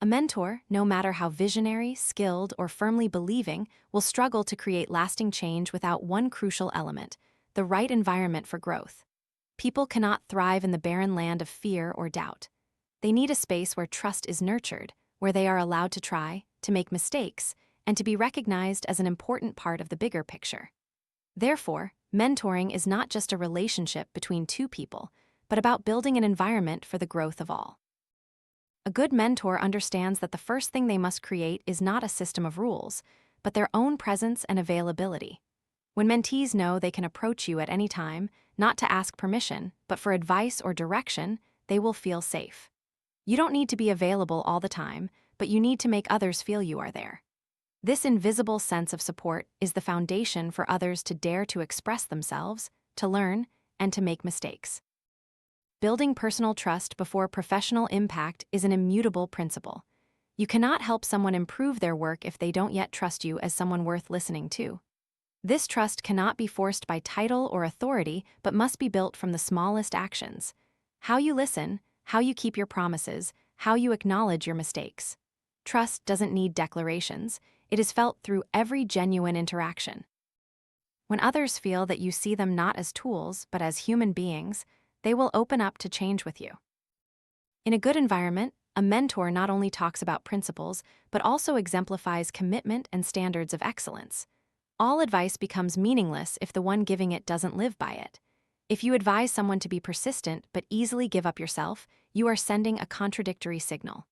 A mentor, no matter how visionary, skilled, or firmly believing, will struggle to create lasting change without one crucial element: the right environment for growth. People cannot thrive in the barren land of fear or doubt. They need a space where trust is nurtured, where they are allowed to try, to make mistakes, and to be recognized as an important part of the bigger picture. Therefore, mentoring is not just a relationship between two people, but about building an environment for the growth of all. A good mentor understands that the first thing they must create is not a system of rules, but their own presence and availability. When mentees know they can approach you at any time, not to ask permission, but for advice or direction, they will feel safe. You don't need to be available all the time, but you need to make others feel you are there. This invisible sense of support is the foundation for others to dare to express themselves, to learn, and to make mistakes. Building personal trust before professional impact is an immutable principle. You cannot help someone improve their work if they don't yet trust you as someone worth listening to. This trust cannot be forced by title or authority, but must be built from the smallest actions: how you listen, how you keep your promises, how you acknowledge your mistakes. Trust doesn't need declarations. It is felt through every genuine interaction. When others feel that you see them not as tools, but as human beings, they will open up to change with you. In a good environment, a mentor not only talks about principles, but also exemplifies commitment and standards of excellence. All advice becomes meaningless if the one giving it doesn't live by it. If you advise someone to be persistent but easily give up yourself, you are sending a contradictory signal.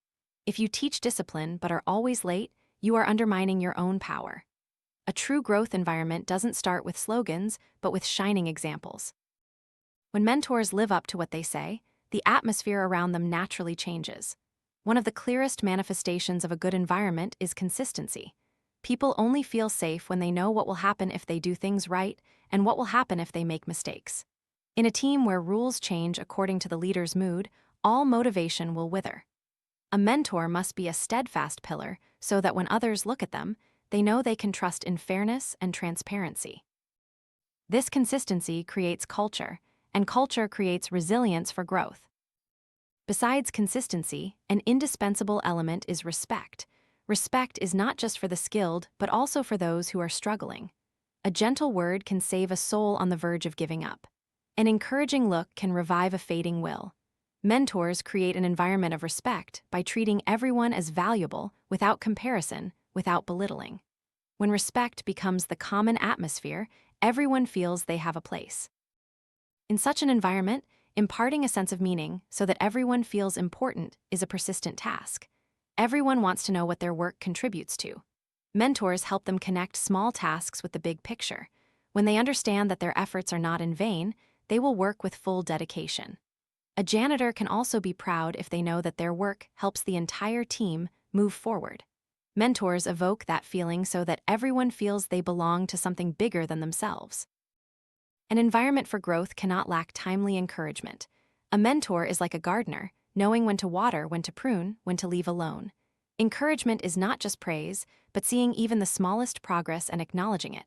If you teach discipline but are always late, you are undermining your own power. A true growth environment doesn't start with slogans, but with shining examples. When mentors live up to what they say, the atmosphere around them naturally changes. One of the clearest manifestations of a good environment is consistency. People only feel safe when they know what will happen if they do things right and what will happen if they make mistakes. In a team where rules change according to the leader's mood, all motivation will wither. A mentor must be a steadfast pillar so that when others look at them, they know they can trust in fairness and transparency. This consistency creates culture, and culture creates resilience for growth. Besides consistency, an indispensable element is respect. Respect is not just for the skilled, but also for those who are struggling. A gentle word can save a soul on the verge of giving up. An encouraging look can revive a fading will. Mentors create an environment of respect by treating everyone as valuable, without comparison, without belittling. When respect becomes the common atmosphere, everyone feels they have a place. In such an environment, imparting a sense of meaning so that everyone feels important is a persistent task. Everyone wants to know what their work contributes to. Mentors help them connect small tasks with the big picture. When they understand that their efforts are not in vain, they will work with full dedication. A janitor can also be proud if they know that their work helps the entire team move forward. Mentors evoke that feeling so that everyone feels they belong to something bigger than themselves. An environment for growth cannot lack timely encouragement. A mentor is like a gardener, knowing when to water, when to prune, when to leave alone. Encouragement is not just praise, but seeing even the smallest progress and acknowledging it.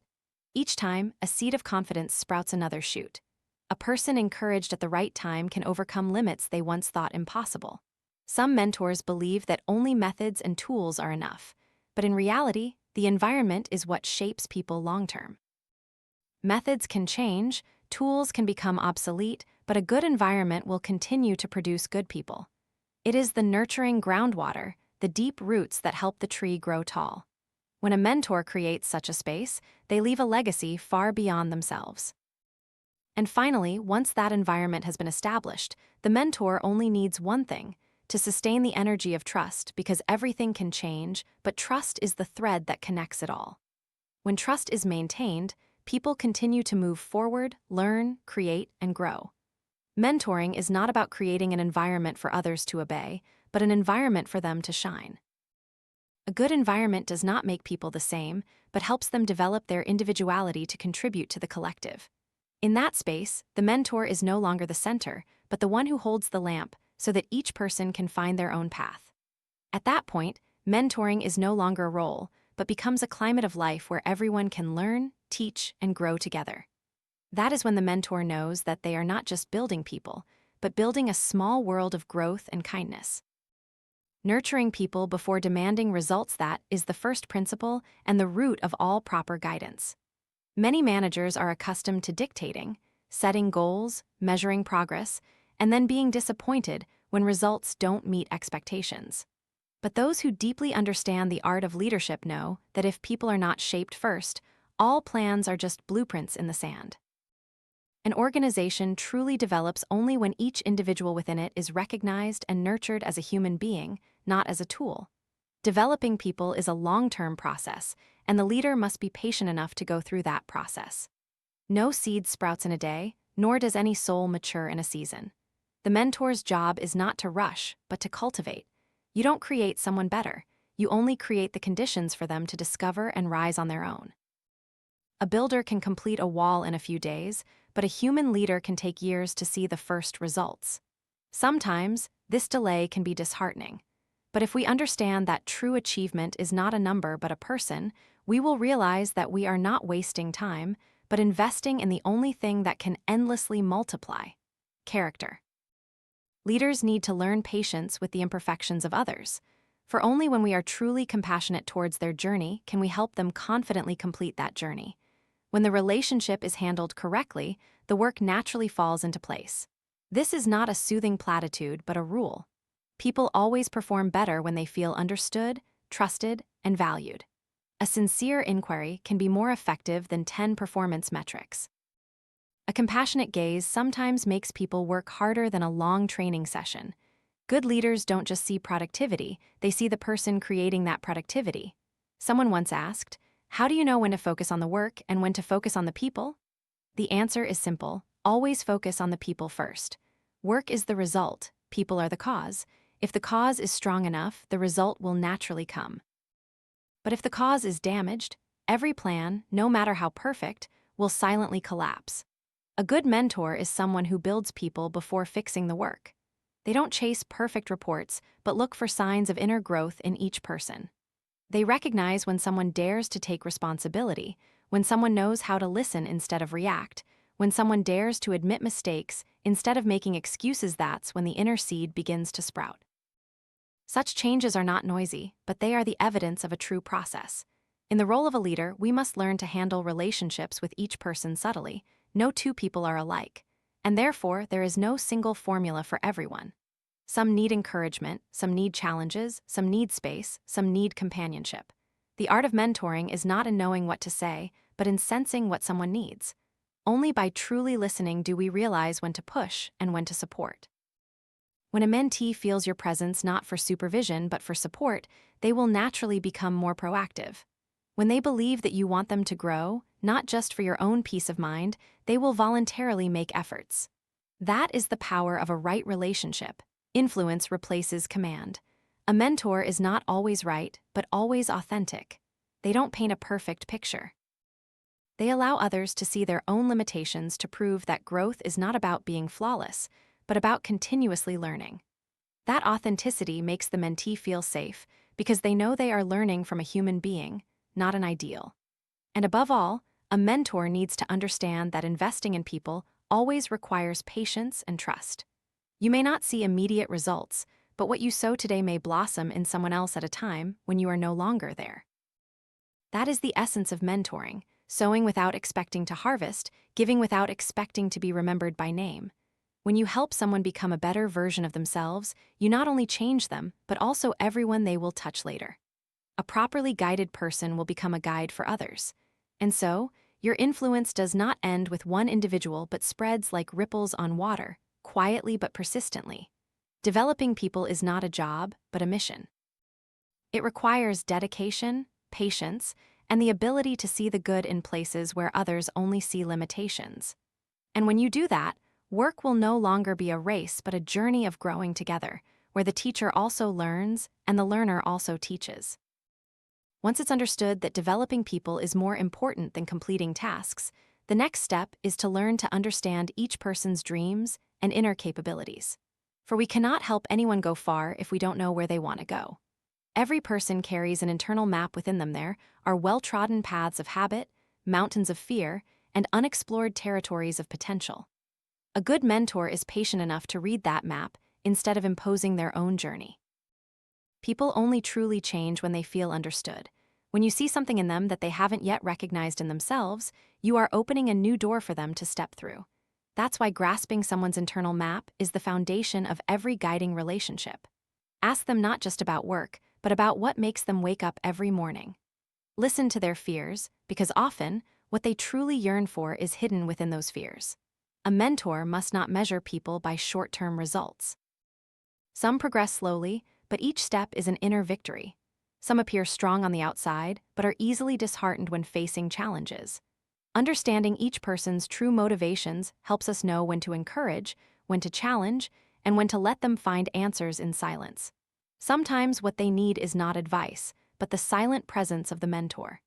Each time, a seed of confidence sprouts another shoot. A person encouraged at the right time can overcome limits they once thought impossible. Some mentors believe that only methods and tools are enough, but in reality, the environment is what shapes people long-term. Methods can change, tools can become obsolete, but a good environment will continue to produce good people. It is the nurturing groundwater, the deep roots that help the tree grow tall. When a mentor creates such a space, they leave a legacy far beyond themselves. And finally, once that environment has been established, the mentor only needs one thing: to sustain the energy of trust, because everything can change, but trust is the thread that connects it all. When trust is maintained, people continue to move forward, learn, create, and grow. Mentoring is not about creating an environment for others to obey, but an environment for them to shine. A good environment does not make people the same, but helps them develop their individuality to contribute to the collective. In that space, the mentor is no longer the center, but the one who holds the lamp so that each person can find their own path. At that point, mentoring is no longer a role, but becomes a climate of life where everyone can learn, teach, and grow together. That is when the mentor knows that they are not just building people, but building a small world of growth and kindness. Nurturing people before demanding results, that is the first principle and the root of all proper guidance. Many managers are accustomed to dictating, setting goals, measuring progress, and then being disappointed when results don't meet expectations. But those who deeply understand the art of leadership know that if people are not shaped first, all plans are just blueprints in the sand. An organization truly develops only when each individual within it is recognized and nurtured as a human being, not as a tool. Developing people is a long-term process, and the leader must be patient enough to go through that process. No seed sprouts in a day, nor does any soul mature in a season. The mentor's job is not to rush, but to cultivate. You don't create someone better, you only create the conditions for them to discover and rise on their own. A builder can complete a wall in a few days, but a human leader can take years to see the first results. Sometimes, this delay can be disheartening. But if we understand that true achievement is not a number but a person, we will realize that we are not wasting time, but investing in the only thing that can endlessly multiply: character. Leaders need to learn patience with the imperfections of others, for only when we are truly compassionate towards their journey can we help them confidently complete that journey. When the relationship is handled correctly, the work naturally falls into place. This is not a soothing platitude, but a rule. People always perform better when they feel understood, trusted, and valued. A sincere inquiry can be more effective than 10 performance metrics. A compassionate gaze sometimes makes people work harder than a long training session. Good leaders don't just see productivity, they see the person creating that productivity. Someone once asked, "How do you know when to focus on the work and when to focus on the people?" The answer is simple: always focus on the people first. Work is the result, people are the cause. If the cause is strong enough, the result will naturally come. But if the cause is damaged, every plan, no matter how perfect, will silently collapse. A good mentor is someone who builds people before fixing the work. They don't chase perfect reports, but look for signs of inner growth in each person. They recognize when someone dares to take responsibility, when someone knows how to listen instead of react, when someone dares to admit mistakes instead of making excuses. That's when the inner seed begins to sprout. Such changes are not noisy, but they are the evidence of a true process. In the role of a leader, we must learn to handle relationships with each person subtly. No two people are alike, and therefore there is no single formula for everyone. Some need encouragement, some need challenges, some need space, some need companionship. The art of mentoring is not in knowing what to say, but in sensing what someone needs. Only by truly listening do we realize when to push and when to support. When a mentee feels your presence not for supervision but for support, they will naturally become more proactive. When they believe that you want them to grow, not just for your own peace of mind, they will voluntarily make efforts. That is the power of a right relationship. Influence replaces command. A mentor is not always right, but always authentic. They don't paint a perfect picture. They allow others to see their own limitations to prove that growth is not about being flawless, but about continuously learning. That authenticity makes the mentee feel safe because they know they are learning from a human being, not an ideal. And above all, a mentor needs to understand that investing in people always requires patience and trust. You may not see immediate results, but what you sow today may blossom in someone else at a time when you are no longer there. That is the essence of mentoring: sowing without expecting to harvest, giving without expecting to be remembered by name. When you help someone become a better version of themselves, you not only change them, but also everyone they will touch later. A properly guided person will become a guide for others. And so, your influence does not end with one individual but spreads like ripples on water, quietly but persistently. Developing people is not a job, but a mission. It requires dedication, patience, and the ability to see the good in places where others only see limitations. And when you do that, work will no longer be a race but a journey of growing together, where the teacher also learns and the learner also teaches. Once it's understood that developing people is more important than completing tasks, the next step is to learn to understand each person's dreams and inner capabilities. For we cannot help anyone go far if we don't know where they want to go. Every person carries an internal map within them. There are well-trodden paths of habit, mountains of fear, and unexplored territories of potential. A good mentor is patient enough to read that map instead of imposing their own journey. People only truly change when they feel understood. When you see something in them that they haven't yet recognized in themselves, you are opening a new door for them to step through. That's why grasping someone's internal map is the foundation of every guiding relationship. Ask them not just about work, but about what makes them wake up every morning. Listen to their fears, because often, what they truly yearn for is hidden within those fears. A mentor must not measure people by short-term results. Some progress slowly, but each step is an inner victory. Some appear strong on the outside, but are easily disheartened when facing challenges. Understanding each person's true motivations helps us know when to encourage, when to challenge, and when to let them find answers in silence. Sometimes what they need is not advice, but the silent presence of the mentor.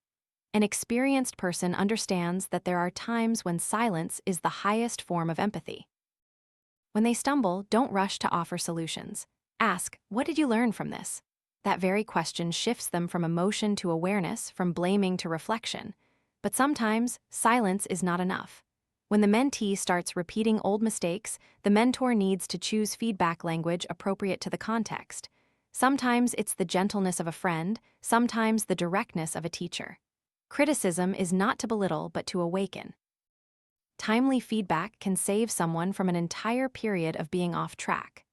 An experienced person understands that there are times when silence is the highest form of empathy. When they stumble, don't rush to offer solutions. Ask, what did you learn from this? That very question shifts them from emotion to awareness, from blaming to reflection. But sometimes, silence is not enough. When the mentee starts repeating old mistakes, the mentor needs to choose feedback language appropriate to the context. Sometimes it's the gentleness of a friend, sometimes the directness of a teacher. Criticism is not to belittle but to awaken. Timely feedback can save someone from an entire period of being off track.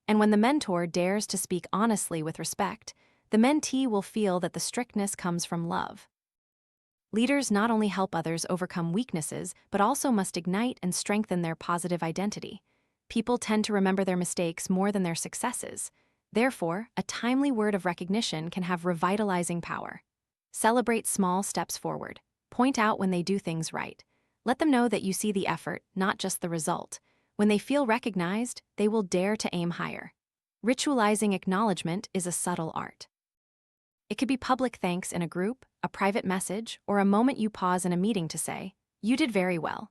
And when the mentor dares to speak honestly with respect, the mentee will feel that the strictness comes from love. Leaders not only help others overcome weaknesses, but also must ignite and strengthen their positive identity. People tend to remember their mistakes more than their successes. Therefore, a timely word of recognition can have revitalizing power. Celebrate small steps forward. Point out when they do things right. Let them know that you see the effort, not just the result. When they feel recognized, they will dare to aim higher. Ritualizing acknowledgement is a subtle art. It could be public thanks in a group, a private message, or a moment you pause in a meeting to say, "You did very well."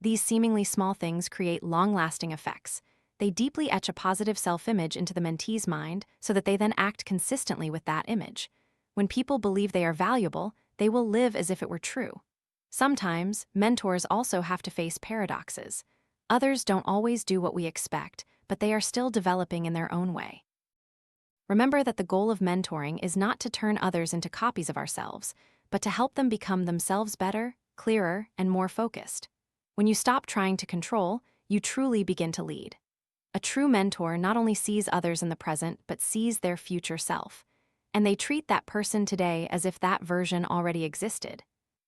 These seemingly small things create long-lasting effects. They deeply etch a positive self-image into the mentee's mind so that they then act consistently with that image. When people believe they are valuable, they will live as if it were true. Sometimes, mentors also have to face paradoxes. Others don't always do what we expect, but they are still developing in their own way. Remember that the goal of mentoring is not to turn others into copies of ourselves, but to help them become themselves better, clearer, and more focused. When you stop trying to control, you truly begin to lead. A true mentor not only sees others in the present, but sees their future self. And they treat that person today as if that version already existed.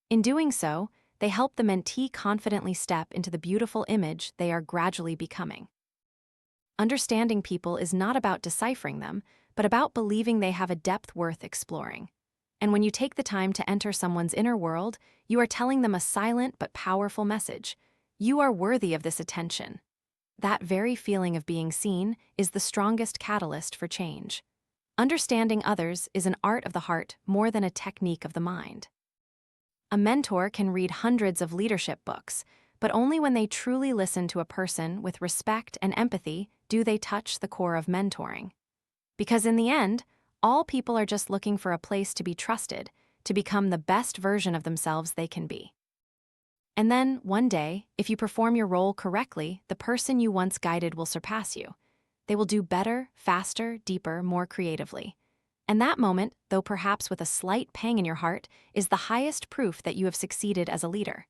In doing so, they help the mentee confidently step into the beautiful image they are gradually becoming. Understanding people is not about deciphering them, but about believing they have a depth worth exploring. And when you take the time to enter someone's inner world, you are telling them a silent but powerful message. You are worthy of this attention. That very feeling of being seen is the strongest catalyst for change. Understanding others is an art of the heart more than a technique of the mind. A mentor can read hundreds of leadership books, but only when they truly listen to a person with respect and empathy do they touch the core of mentoring. Because in the end, all people are just looking for a place to be trusted, to become the best version of themselves they can be. And then, one day, if you perform your role correctly, the person you once guided will surpass you. They will do better, faster, deeper, more creatively. And that moment, though perhaps with a slight pang in your heart, is the highest proof that you have succeeded as a leader.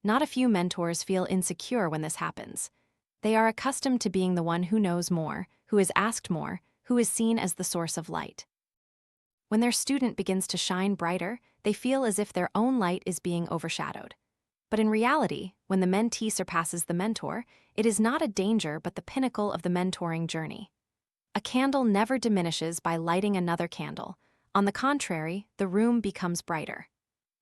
Not a few mentors feel insecure when this happens. They are accustomed to being the one who knows more, who is asked more, who is seen as the source of light. When their student begins to shine brighter, they feel as if their own light is being overshadowed. But in reality, when the mentee surpasses the mentor, it is not a danger but the pinnacle of the mentoring journey. A candle never diminishes by lighting another candle. On the contrary, the room becomes brighter.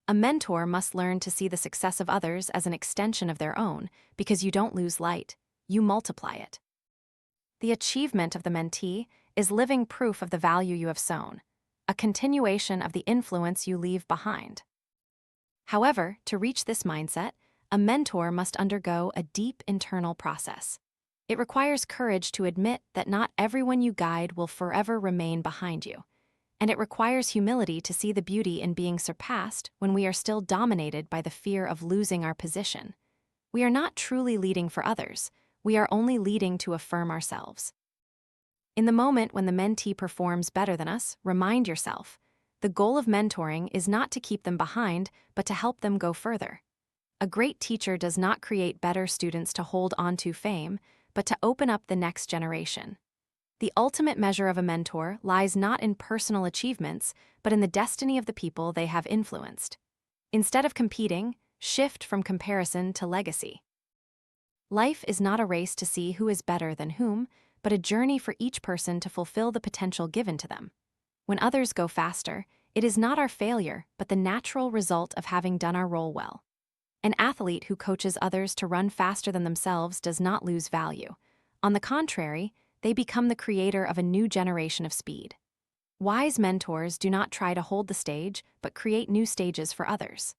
A mentor must learn to see the success of others as an extension of their own, because you don't lose light, you multiply it. The achievement of the mentee is living proof of the value you have sown, a continuation of the influence you leave behind. However, to reach this mindset, a mentor must undergo a deep internal process. It requires courage to admit that not everyone you guide will forever remain behind you. And it requires humility to see the beauty in being surpassed when we are still dominated by the fear of losing our position. We are not truly leading for others, we are only leading to affirm ourselves. In the moment when the mentee performs better than us, remind yourself, the goal of mentoring is not to keep them behind, but to help them go further. A great teacher does not create better students to hold onto fame, but to open up the next generation. The ultimate measure of a mentor lies not in personal achievements, but in the destiny of the people they have influenced. Instead of competing, shift from comparison to legacy. Life is not a race to see who is better than whom, but a journey for each person to fulfill the potential given to them. When others go faster, it is not our failure, but the natural result of having done our role well. An athlete who coaches others to run faster than themselves does not lose value. On the contrary, they become the creator of a new generation of speed. Wise mentors do not try to hold the stage, but create new stages for others.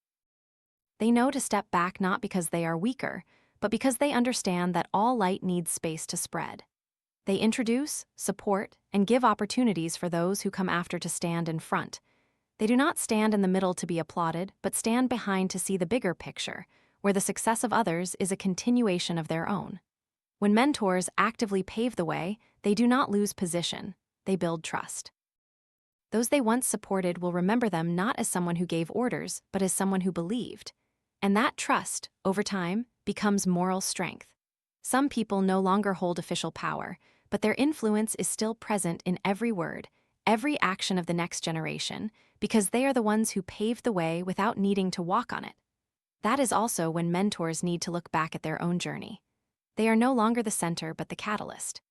They know to step back not because they are weaker, but because they understand that all light needs space to spread. They introduce, support, and give opportunities for those who come after to stand in front. They do not stand in the middle to be applauded, but stand behind to see the bigger picture, where the success of others is a continuation of their own. When mentors actively pave the way, they do not lose position, they build trust. Those they once supported will remember them not as someone who gave orders, but as someone who believed. And that trust, over time, becomes moral strength. Some people no longer hold official power, but their influence is still present in every word, every action of the next generation, because they are the ones who paved the way without needing to walk on it. That is also when mentors need to look back at their own journey. They are no longer the center but the catalyst.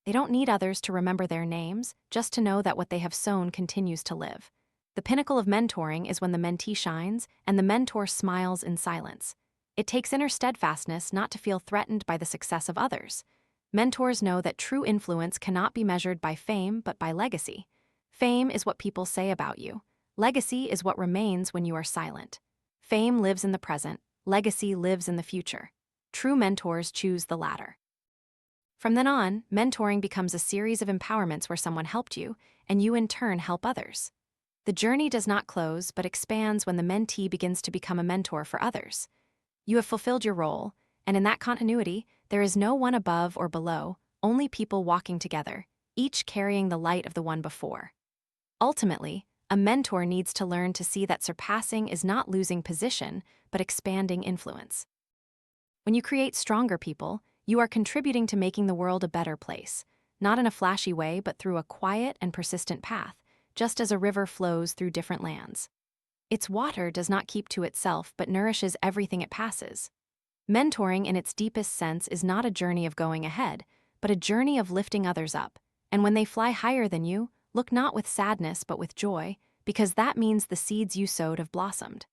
They don't need others to remember their names, just to know that what they have sown continues to live. The pinnacle of mentoring is when the mentee shines and the mentor smiles in silence. It takes inner steadfastness not to feel threatened by the success of others. Mentors know that true influence cannot be measured by fame but by legacy. Fame is what people say about you. Legacy is what remains when you are silent. Fame lives in the present, legacy lives in the future. True mentors choose the latter. From then on, mentoring becomes a series of empowerments where someone helped you, and you in turn help others. The journey does not close but expands when the mentee begins to become a mentor for others. You have fulfilled your role, and in that continuity, there is no one above or below, only people walking together, each carrying the light of the one before. Ultimately, a mentor needs to learn to see that surpassing is not losing position, but expanding influence. When you create stronger people, you are contributing to making the world a better place, not in a flashy way but through a quiet and persistent path, just as a river flows through different lands. Its water does not keep to itself but nourishes everything it passes. Mentoring in its deepest sense is not a journey of going ahead, but a journey of lifting others up, and when they fly higher than you, look not with sadness but with joy, because that means the seeds you sowed have blossomed.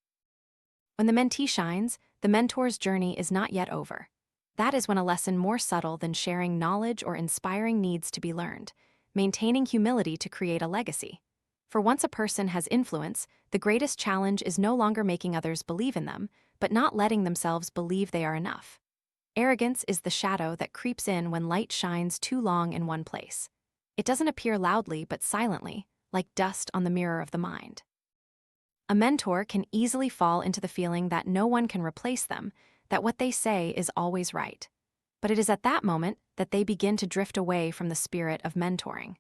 When the mentee shines, the mentor's journey is not yet over. That is when a lesson more subtle than sharing knowledge or inspiring needs to be learned, maintaining humility to create a legacy. For once a person has influence, the greatest challenge is no longer making others believe in them, but not letting themselves believe they are enough. Arrogance is the shadow that creeps in when light shines too long in one place. It doesn't appear loudly but silently, like dust on the mirror of the mind. A mentor can easily fall into the feeling that no one can replace them, that what they say is always right. But it is at that moment that they begin to drift away from the spirit of mentoring.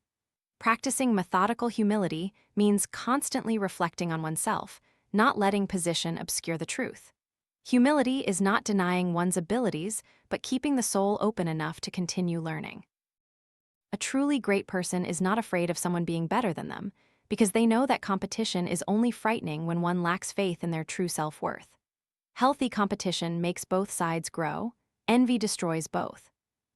Practicing methodical humility means constantly reflecting on oneself, not letting position obscure the truth. Humility is not denying one's abilities, but keeping the soul open enough to continue learning. A truly great person is not afraid of someone being better than them. because they know that competition is only frightening when one lacks faith in their true self-worth. Healthy competition makes both sides grow. Envy destroys both.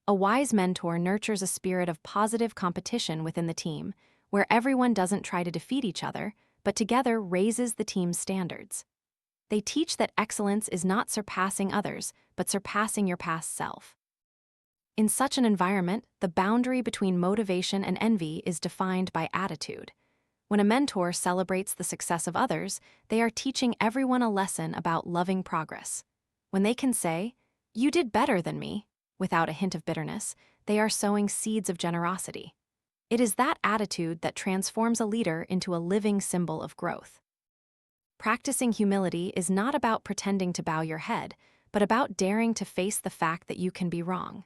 A wise mentor nurtures a spirit of positive competition within the team, where everyone doesn't try to defeat each other, but together raises the team's standards. They teach that excellence is not surpassing others, but surpassing your past self. In such an environment, the boundary between motivation and envy is defined by attitude. When a mentor celebrates the success of others, they are teaching everyone a lesson about loving progress. When they can say, "You did better than me," without a hint of bitterness, they are sowing seeds of generosity. It is that attitude that transforms a leader into a living symbol of growth. Practicing humility is not about pretending to bow your head, but about daring to face the fact that you can be wrong.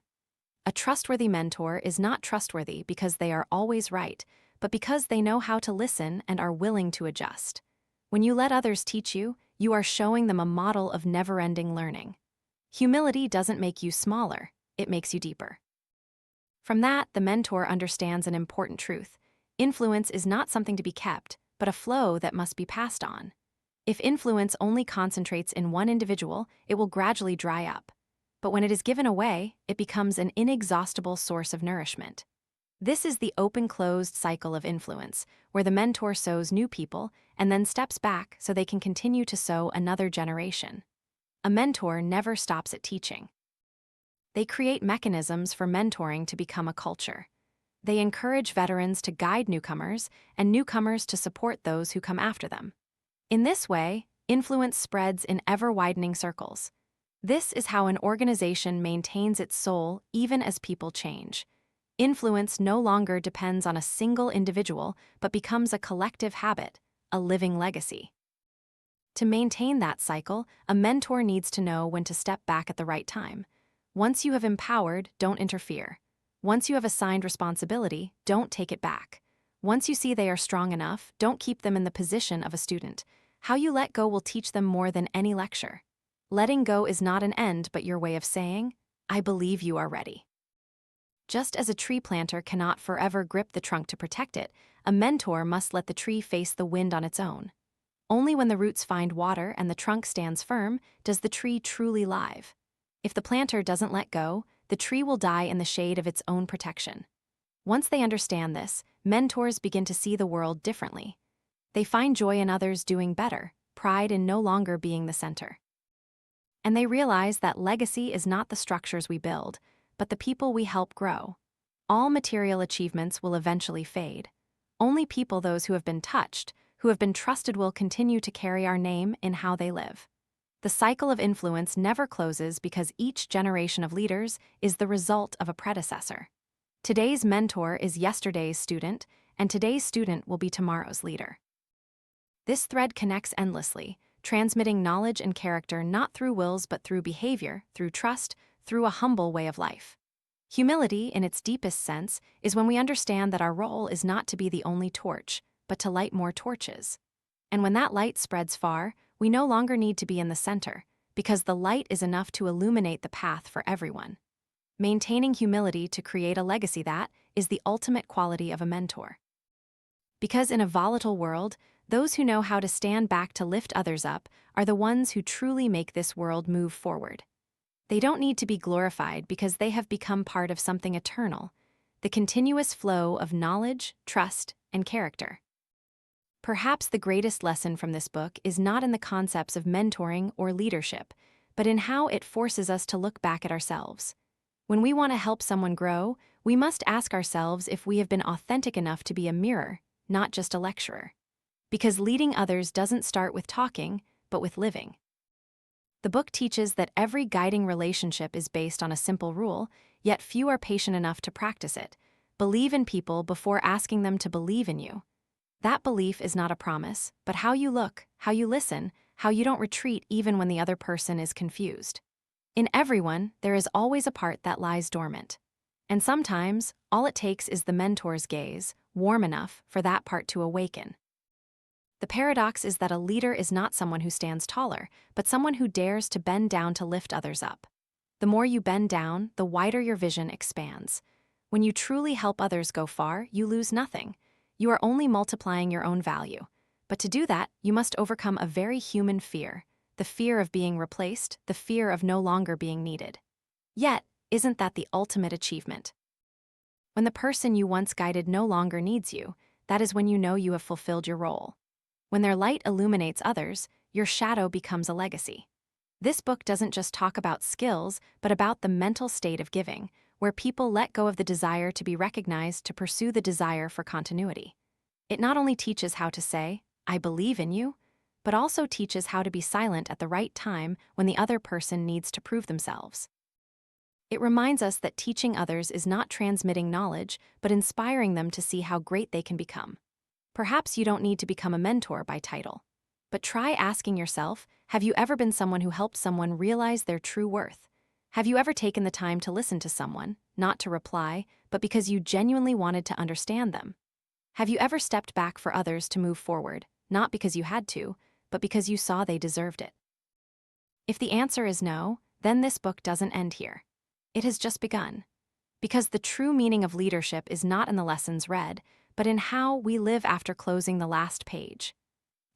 A trustworthy mentor is not trustworthy because they are always right, but because they know how to listen and are willing to adjust. When you let others teach you, you are showing them a model of never-ending learning. Humility doesn't make you smaller, it makes you deeper. From that, the mentor understands an important truth. Influence is not something to be kept, but a flow that must be passed on. If influence only concentrates in one individual, it will gradually dry up. But when it is given away, it becomes an inexhaustible source of nourishment. This is the open-closed cycle of influence, where the mentor sows new people and then steps back so they can continue to sow another generation. A mentor never stops at teaching. They create mechanisms for mentoring to become a culture. They encourage veterans to guide newcomers and newcomers to support those who come after them. In this way, influence spreads in ever-widening circles. This is how an organization maintains its soul even as people change. Influence no longer depends on a single individual, but becomes a collective habit, a living legacy. To maintain that cycle, a mentor needs to know when to step back at the right time. Once you have empowered, don't interfere. Once you have assigned responsibility, don't take it back. Once you see they are strong enough, don't keep them in the position of a student. How you let go will teach them more than any lecture. Letting go is not an end, but your way of saying, "I believe you are ready." Just as a tree planter cannot forever grip the trunk to protect it, a mentor must let the tree face the wind on its own. Only when the roots find water and the trunk stands firm does the tree truly live. If the planter doesn't let go, the tree will die in the shade of its own protection. Once they understand this, mentors begin to see the world differently. They find joy in others doing better, pride in no longer being the center. And they realize that legacy is not the structures we build, but the people we help grow. All material achievements will eventually fade. Only people those who have been touched, who have been trusted will continue to carry our name in how they live. The cycle of influence never closes because each generation of leaders is the result of a predecessor. Today's mentor is yesterday's student, and today's student will be tomorrow's leader. This thread connects endlessly, transmitting knowledge and character not through wills but through behavior, through trust, through a humble way of life. Humility, in its deepest sense, is when we understand that our role is not to be the only torch, but to light more torches. And when that light spreads far, we no longer need to be in the center, because the light is enough to illuminate the path for everyone. Maintaining humility to create a legacy that is the ultimate quality of a mentor. Because in a volatile world, those who know how to stand back to lift others up are the ones who truly make this world move forward. They don't need to be glorified because they have become part of something eternal, the continuous flow of knowledge, trust, and character. Perhaps the greatest lesson from this book is not in the concepts of mentoring or leadership, but in how it forces us to look back at ourselves. When we want to help someone grow, we must ask ourselves if we have been authentic enough to be a mirror, not just a lecturer. Because leading others doesn't start with talking, but with living. The book teaches that every guiding relationship is based on a simple rule, yet few are patient enough to practice it. Believe in people before asking them to believe in you. That belief is not a promise, but how you look, how you listen, how you don't retreat even when the other person is confused. In everyone, there is always a part that lies dormant. And sometimes, all it takes is the mentor's gaze, warm enough for that part to awaken. The paradox is that a leader is not someone who stands taller, but someone who dares to bend down to lift others up. The more you bend down, the wider your vision expands. When you truly help others go far, you lose nothing. You are only multiplying your own value. But to do that, you must overcome a very human fear, the fear of being replaced, the fear of no longer being needed. Yet, isn't that the ultimate achievement? When the person you once guided no longer needs you, that is when you know you have fulfilled your role. When their light illuminates others, your shadow becomes a legacy. This book doesn't just talk about skills, but about the mental state of giving, where people let go of the desire to be recognized to pursue the desire for continuity. It not only teaches how to say, "I believe in you," but also teaches how to be silent at the right time when the other person needs to prove themselves. It reminds us that teaching others is not transmitting knowledge, but inspiring them to see how great they can become. Perhaps you don't need to become a mentor by title. But try asking yourself, have you ever been someone who helped someone realize their true worth? Have you ever taken the time to listen to someone, not to reply, but because you genuinely wanted to understand them? Have you ever stepped back for others to move forward, not because you had to, but because you saw they deserved it? If the answer is no, then this book doesn't end here. It has just begun. Because the true meaning of leadership is not in the lessons read, but in how we live after closing the last page.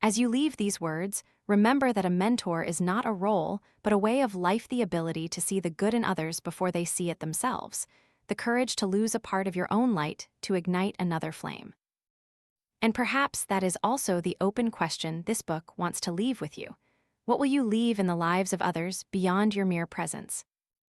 As you leave these words, remember that a mentor is not a role, but a way of life, the ability to see the good in others before they see it themselves, the courage to lose a part of your own light to ignite another flame. And perhaps that is also the open question this book wants to leave with you. What will you leave in the lives of others beyond your mere presence?